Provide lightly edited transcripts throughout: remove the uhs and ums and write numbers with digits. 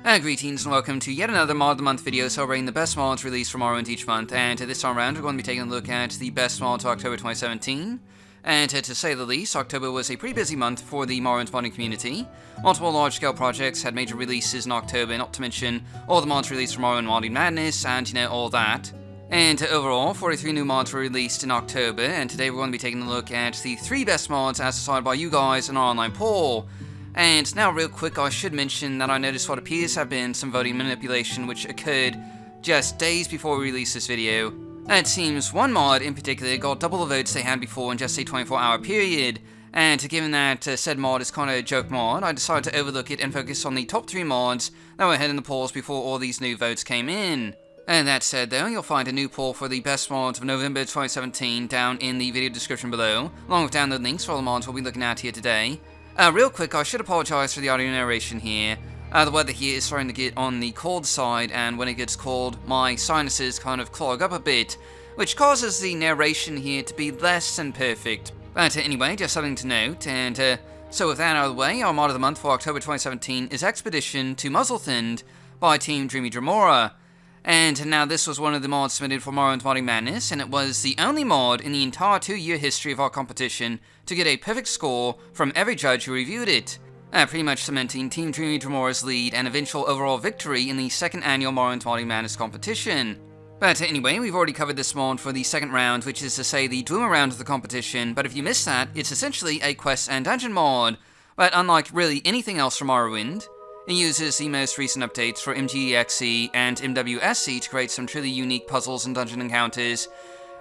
Greetings and welcome to yet another Mod of the Month video celebrating the best mods released from Morrowind each month, and this time around we're going to be taking a look at the best mods of October 2017. And to say the least, October was a pretty busy month for the Morrowind modding community. Multiple large-scale projects had major releases in October, not to mention all the mods released from Morrowind Modding Madness, and all that. And overall, 43 new mods were released in October, and today we're going to be taking a look at the 3 best mods as decided by you guys in our online poll. And now real quick, I should mention that I noticed what appears to have been some voting manipulation which occurred just days before we released this video. And it seems one mod in particular got double the votes they had before in just a 24-hour period. And given that said mod is kind of a joke mod, I decided to overlook it and focus on the top 3 mods that were ahead in the polls before all these new votes came in. And that said though, you'll find a new poll for the best mods of November 2017 down in the video description below, along with download links for all the mods we'll be looking at here today. Real quick, I should apologize for the audio narration here. The weather here is starting to get on the cold side, and when it gets cold, my sinuses kind of clog up a bit, which causes the narration here to be less than perfect. But anyway, just something to note, and so with that out of the way, our mod of the month for October 2017 is Expedition to Mzelthuand by Team Dreamy Dremora. And now this was one of the mods submitted for Morrowind Modding Madness, and it was the only mod in the entire 2-year history of our competition to get a perfect score from every judge who reviewed it, pretty much cementing Team Dreamy Dremora's lead and eventual overall victory in the 2nd annual Morrowind Modding Madness competition. But anyway, we've already covered this mod for the 2nd round, which is to say the Dwemer round of the competition, but if you missed that, it's essentially a quest and dungeon mod. But unlike really anything else from Morrowind, it uses the most recent updates for MGEXE and MWSE to create some truly unique puzzles and dungeon encounters,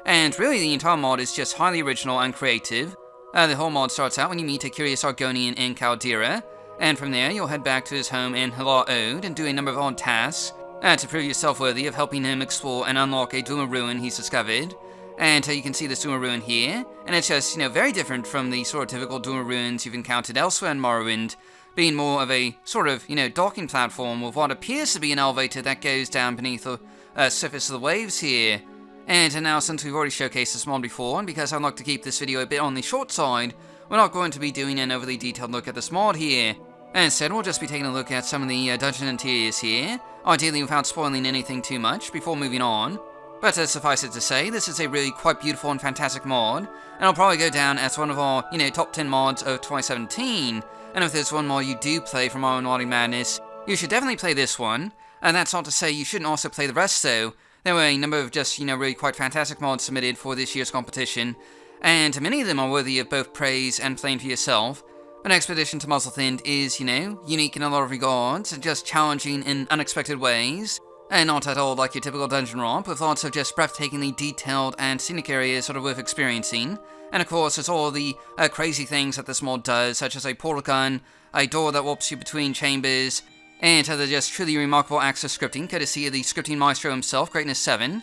and really the entire mod is just highly original and creative. The whole mod starts out when you meet a curious Argonian in Caldera, and from there you'll head back to his home in Hilar Ode and do a number of odd tasks to prove yourself worthy of helping him explore and unlock a Dwemer ruin he's discovered. And you can see this Dwemer ruin here, and it's just, very different from the sort of typical Dwemer ruins you've encountered elsewhere in Morrowind, being more of a sort of, docking platform with what appears to be an elevator that goes down beneath the surface of the waves here. And now, since we've already showcased this mod before, and because I'd like to keep this video a bit on the short side, we're not going to be doing an overly detailed look at this mod here. Instead, we'll just be taking a look at some of the dungeon interiors here, ideally without spoiling anything too much before moving on. But suffice it to say, this is a really quite beautiful and fantastic mod, and it'll probably go down as one of our, top 10 mods of 2017. And if there's one mod you do play from Morrowind Modding Madness, you should definitely play this one. And that's not to say you shouldn't also play the rest though. There were a number of just, really quite fantastic mods submitted for this year's competition, and many of them are worthy of both praise and playing for yourself. But Expedition to Mzelthuand is, unique in a lot of regards, and just challenging in unexpected ways, and not at all like your typical dungeon romp, with lots of just breathtakingly detailed and scenic areas that are worth experiencing. And of course, there's all the crazy things that this mod does, such as a portal gun, a door that warps you between chambers, and other just truly remarkable acts of scripting, courtesy of the scripting maestro himself, Greatness 7.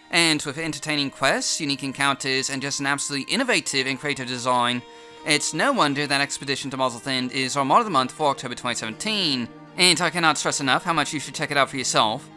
And with entertaining quests, unique encounters, and just an absolutely innovative and creative design, it's no wonder that Expedition to Mzelthuand is our mod of the month for October 2017. And I cannot stress enough how much you should check it out for yourself.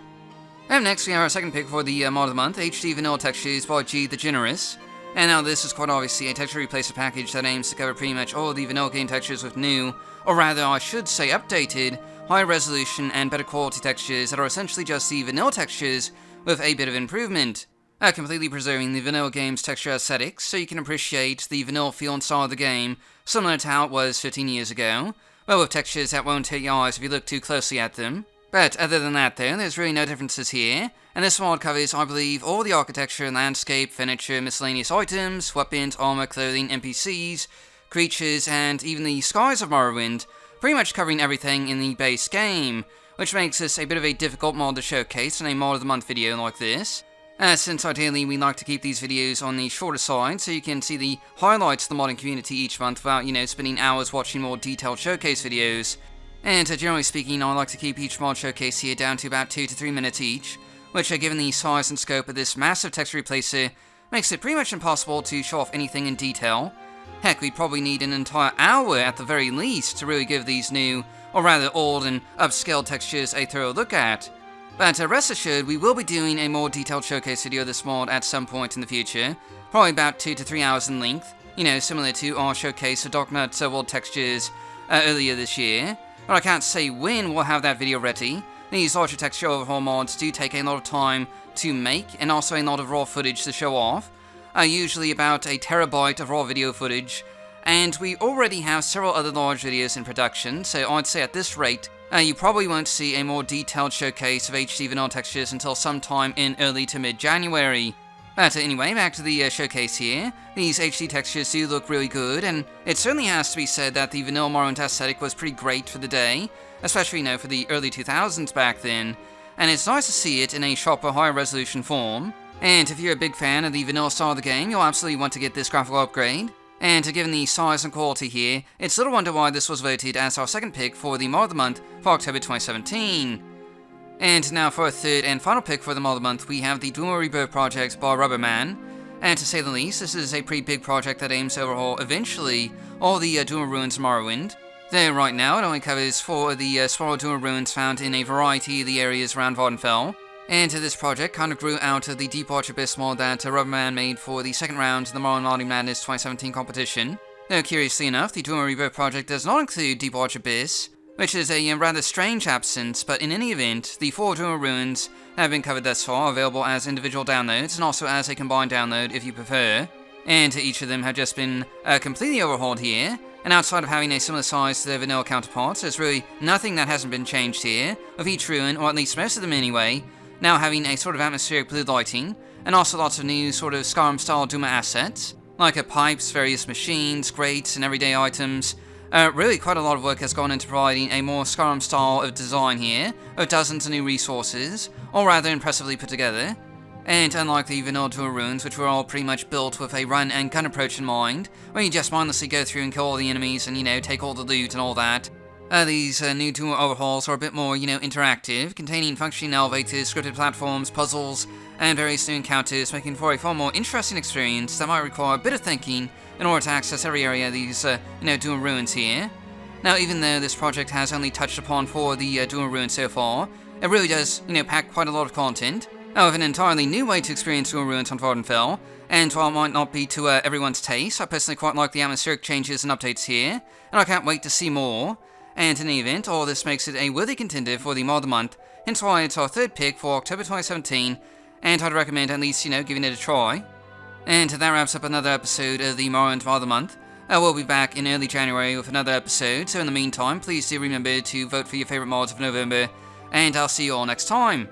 Up next, we have our second pick for the mod of the month, HD Vanilla Textures by G the Generous. And now this is quite obviously a texture replacer package that aims to cover pretty much all of the vanilla game textures with new, or rather I should say updated, higher resolution and better quality textures that are essentially just the vanilla textures with a bit of improvement. Completely preserving the vanilla game's texture aesthetics so you can appreciate the vanilla feel and style of the game, similar to how it was 15 years ago, but with textures that won't hurt your eyes if you look too closely at them. But other than that though, there's really no differences here, and this mod covers, I believe, all the architecture, landscape, furniture, miscellaneous items, weapons, armor, clothing, NPCs, creatures, and even the skies of Morrowind, pretty much covering everything in the base game, which makes this a bit of a difficult mod to showcase in a mod of the month video like this. Since ideally we like to keep these videos on the shorter side, so you can see the highlights of the modding community each month without, spending hours watching more detailed showcase videos. And generally speaking, I like to keep each mod showcase here down to about 2 to 3 minutes each, which given the size and scope of this massive texture replacer, makes it pretty much impossible to show off anything in detail. Heck, we'd probably need an entire hour at the very least to really give these new, or rather old and upscaled textures a thorough look at. But rest assured, we will be doing a more detailed showcase video of this mod at some point in the future, probably about 2 to 3 hours in length, similar to our showcase of Darknut World textures earlier this year. But I can't say when we'll have that video ready, these larger texture overhaul mods do take a lot of time to make, and also a lot of raw footage to show off, usually about a terabyte of raw video footage, and we already have several other large videos in production, so I'd say at this rate, you probably won't see a more detailed showcase of HD vanilla textures until sometime in early to mid-January. But anyway, back to the showcase here. These HD textures do look really good, and it certainly has to be said that the vanilla Morrowind aesthetic was pretty great for the day, especially, for the early 2000s back then, and it's nice to see it in a sharper, higher resolution form. And if you're a big fan of the vanilla style of the game, you'll absolutely want to get this graphical upgrade. And given the size and quality here, it's little wonder why this was voted as our second pick for the Mod of the Month for October 2017. And now for our third and final pick for the Mod of the Month, we have the Dwemer Rebirth project by RubberMan. And to say the least, this is a pretty big project that aims to overhaul, eventually, all the Dwemer ruins of Morrowind. Though right now it only covers 4 of the smaller Dwemer ruins found in a variety of the areas around Vvardenfell. And this project kind of grew out of the Deepwatch Abyss mod that RubberMan made for the second round of the Morrowind Modding Madness 2017 competition. Though curiously enough, the Dwemer Rebirth project does not include Deepwatch Abyss, which is a rather strange absence, but in any event, the 4 Dwemer ruins have been covered thus far, available as individual downloads, and also as a combined download if you prefer. And each of them have just been completely overhauled here, and outside of having a similar size to their vanilla counterparts, there's really nothing that hasn't been changed here, with each ruin, or at least most of them anyway, now having a sort of atmospheric blue lighting, and also lots of new sort of Skyrim-style Dwemer assets, like pipes, various machines, grates, and everyday items. Really quite a lot of work has gone into providing a more Skyrim style of design here, with dozens of new resources, all rather impressively put together. And unlike the vanilla Dwemer ruins, which were all pretty much built with a run and gun approach in mind, where you just mindlessly go through and kill all the enemies and, take all the loot and all that, these new Dwemer overhauls are a bit more, interactive, containing functioning elevators, scripted platforms, puzzles, and various new encounters, making for a far more interesting experience that might require a bit of thinking in order to access every area of these, Dwemer ruins here. Now, even though this project has only touched upon 4 of the Dwemer ruins so far, it really does, pack quite a lot of content, with an entirely new way to experience Dwemer ruins on Vvardenfell. And while it might not be to everyone's taste, I personally quite like the atmospheric changes and updates here, and I can't wait to see more. And in any event, all this makes it a worthy contender for the Mod of the Month, hence why it's our third pick for October 2017, and I'd recommend at least, giving it a try. And that wraps up another episode of the Morrowind Mod of the Month. We'll be back in early January with another episode, so in the meantime, please do remember to vote for your favourite mods of November, and I'll see you all next time.